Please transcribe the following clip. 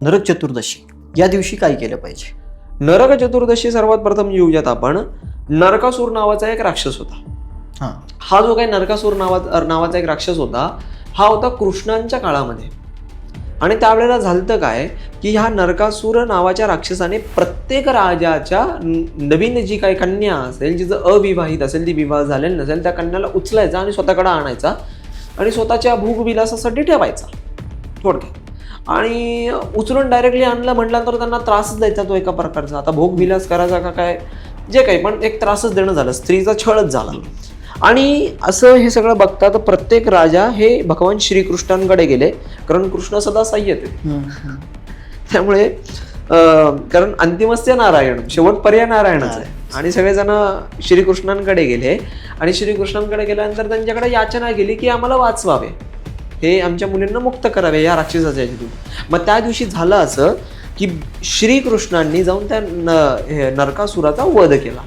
नरक चतुर्दशी या दिवशी काय केलं पाहिजे? नरक चतुर्दशी सर्वात प्रथम येऊयात आपण. नरकासूर नावाचा एक राक्षस होता. हां. हा जो काही नरकासूर नावाचा एक राक्षस होता, हा होता कृष्णांच्या काळामध्ये. आणि त्यावेळेला झालं काय की ह्या नरकासूर नावाच्या राक्षसाने प्रत्येक राजाच्या नवीन जी काही कन्या असेल, जिचं अविवाहित असेल, ती विवाह झालेली नसेल, त्या कन्याला उचलायचा आणि स्वतःकडे आणायचा आणि स्वतःच्या भोगविलासासाठी ठेवायचा थोडक्यात. आणि उचलून डायरेक्टली आणलं म्हटल्यानंतर त्यांना त्रासच द्यायचा तो एका प्रकारचा. आता भोगविलास करायचा का काय जे काही, पण एक त्रासच देणं झालं, स्त्रीचा छळच झाला. आणि असं हे सगळं बघता तर प्रत्येक राजा हे भगवान श्रीकृष्णांकडे गेले, कारण कृष्ण सदा साह्यते. त्यामुळे कारण अंतिमस्य नारायण, शेवट पर्याय नारायणच आहे. आणि सगळेजण श्रीकृष्णांकडे गेले आणि श्रीकृष्णांकडे गेल्यानंतर त्यांच्याकडे याचना केली की आम्हाला वाचवावे, हे आमच्या मुलींना मुक्त करावे या राक्षसाच्या ह्याच्यातून. मग त्या दिवशी झालं असं की श्रीकृष्णांनी जाऊन त्या नरकासुराचा वध केला.